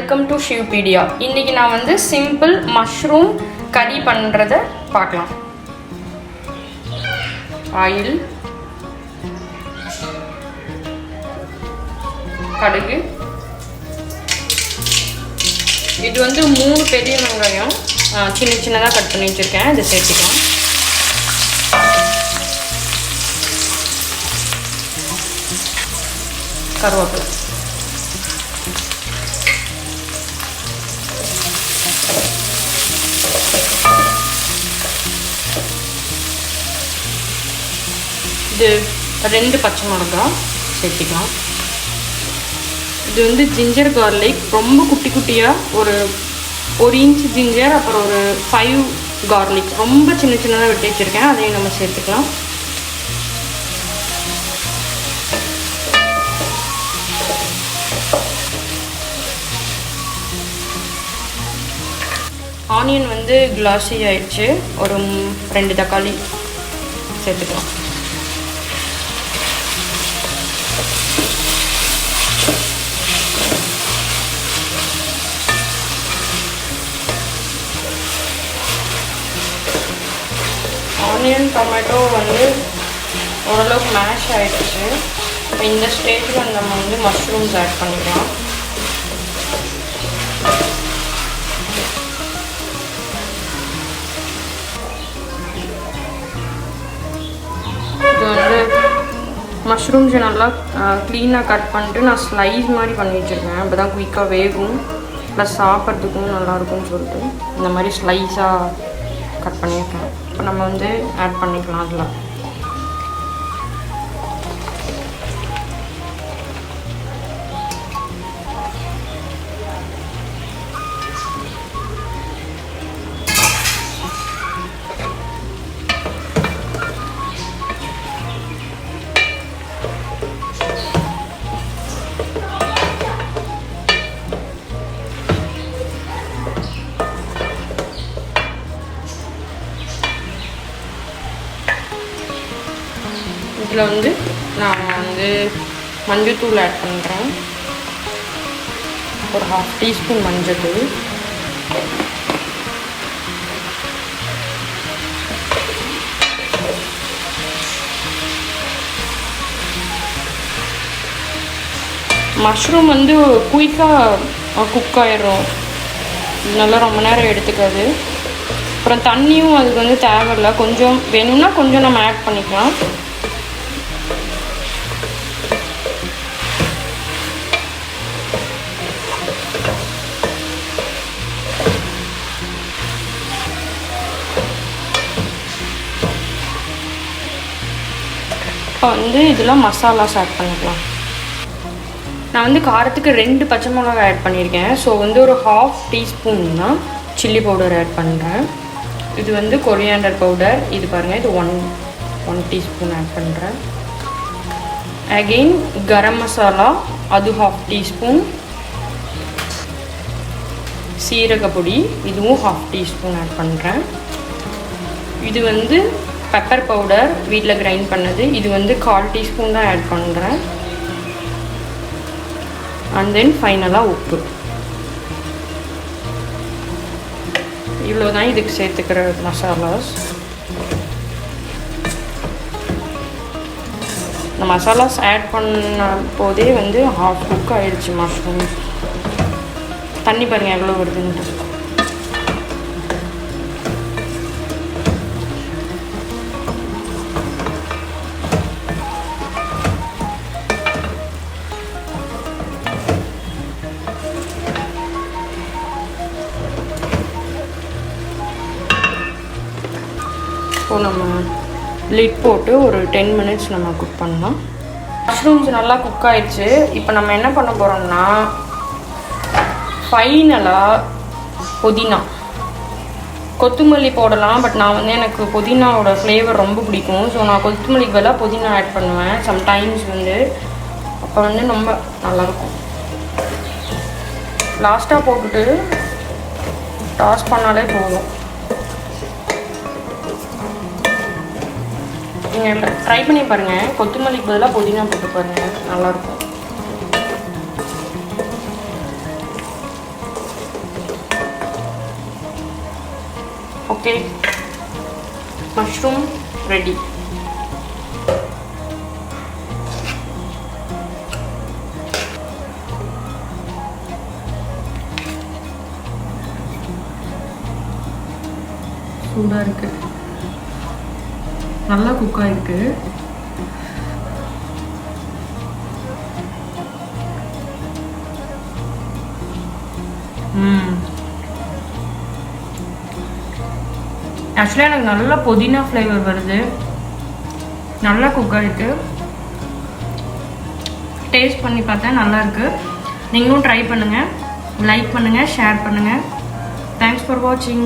Welcome to shivpedia. இன்னைக்கு நான் வந்து சிம்பிள் மஷ்ரூம் கறி பண்றத பார்க்கலாம். ஆயில், கடுகு, இது வந்து 3 பெரிய வெங்காயம் சின்ன சின்னதா கட் பண்ணி வச்சிருக்கேன். இதை சேர்த்துக்கலாம். கருவேப்பிலை, இது 2 பச்சை மிளகாய் சேர்த்துக்கலாம். இது வந்து ஜிஞ்சர் கார்லிக், ரொம்ப குட்டி குட்டியாக ஒரு இன்ச் ஜிஞ்சர், அப்புறம் ஒரு 5 கார்லிக் ரொம்ப சின்ன சின்னதாக வெட்டி வச்சுருக்கேன். அதையும் நம்ம சேர்த்துக்கலாம். ஆனியன் வந்து கிளாஸி ஆயிடுச்சு. ஒரு 2 தக்காளி சேர்த்துக்கலாம். ஆனியன் டொமேட்டோ வந்து ஓரளவுக்கு மேஷ் ஆகிடுச்சு. இப்போ இந்த ஸ்டேஜில் நம்ம வந்து மஷ்ரூம்ஸ் ஆட் பண்ணிக்கலாம். இது வந்து மஷ்ரூம்ஸை நல்லா க்ளீனாக கட் பண்ணிட்டு நான் ஸ்லைஸ் மாதிரி பண்ணி வச்சுருக்கேன். அப்போ தான் குயிக்காக வேகும், ப்ளஸ் சாப்பிட்றதுக்கும் நல்லாயிருக்கும்னு சொல்லிட்டு இந்த மாதிரி ஸ்லைஸாக கட் பண்ணியிருக்கேன். இப்போ நம்ம வந்து ஆட் பண்ணிக்கலாம். அதில் இதில் வந்து நான் வந்து மஞ்சள்தூள் ஆட் பண்ணுறேன். ஒரு 1/2 டீஸ்பூன் மஞ்சள்தூள், மஷ்ரூம் வந்து குயிக்காக குக் ஆகிடும், நல்லா ரொம்ப நேரம் எடுத்துக்காது. அப்புறம் தண்ணியும் அதுக்கு வந்து தேவையில்லை. கொஞ்சம் வேணும்னா கொஞ்சம் நம்ம ஆட் பண்ணிக்கலாம். இப்போ வந்து இதில் மசாலாஸ் ஆட் பண்ணிக்கலாம். நான் வந்து காரத்துக்கு 2 பச்சை மிளகாய் ஆட் பண்ணியிருக்கேன். ஸோ வந்து ஒரு 1/2 டீஸ்பூன் தான் சில்லி பவுடர் ஆட் பண்ணுறேன். இது வந்து கொரியாண்டர் பவுடர், இது பாருங்கள், இது 1 டீஸ்பூன் ஆட் பண்ணுறேன். அகெயின் கரம் மசாலா, அது 1/2 டீஸ்பூன். சீரகப்பொடி, இதுவும் 1/2 டீஸ்பூன் ஆட் பண்ணுறேன். இது வந்து பெப்பர் பவுடர், வீட்டில் கிரைண்ட் பண்ணது, இது வந்து 1/4 டீஸ்பூன் தான் ஆட் பண்ணுறேன். அண்ட் தென் ஃபைனலாக உப்பு. இவ்வளோ தான் இதுக்கு சேர்த்துக்கிற மசாலாஸ். இந்த மசாலாஸ் ஆட் பண்ண போதே வந்து 1/2 குக் ஆகிடுச்சு மஷ்ரூம். தண்ணி பாருங்கள் எவ்வளோ வருதுன்ட்டு. இப்போ நம்ம லிட் போட்டு ஒரு 10 மினிட்ஸ் நம்ம குக் பண்ணலாம். மஷ்ரூம்ஸ் நல்லா குக் ஆயிடுச்சு. இப்போ நம்ம என்ன பண்ண போகிறோம்னா, ஃபைனலாக புதினா, கொத்தமல்லி போடலாம். பட் நான் வந்து எனக்கு புதினாவோட ஃப்ளேவர் ரொம்ப பிடிக்கும். ஸோ நான் கொத்தமல்லிக்கு பதிலாக புதினா ஆட் பண்ணுவேன் சம்டைம்ஸ் வந்து. அப்போ வந்து ரொம்ப நல்லாயிருக்கும். லாஸ்ட்டாக போட்டுட்டு டாஸ் பண்ணாலே போதும். நீங்கள் ட்ரை பண்ணி பாருங்கள். கொத்தமல்லிக்கு பதிலாக புதினா போட்டு பாருங்கள், நல்லாயிருக்கும். Okay, mushroom ready. சூடாக இருக்கு, நல்லா குக் ஆகிருக்கு. ஆக்சுவலாக எனக்கு நல்லா புதினா ஃப்ளேவர் வருது, நல்லா குக் ஆகிருக்கு. டேஸ்ட் பண்ணி பார்த்தேன், நல்லாயிருக்கு. நீங்களும் ட்ரை பண்ணுங்கள், லைக் பண்ணுங்கள், ஷேர் பண்ணுங்கள். தேங்க்ஸ் ஃபார் வாட்சிங்.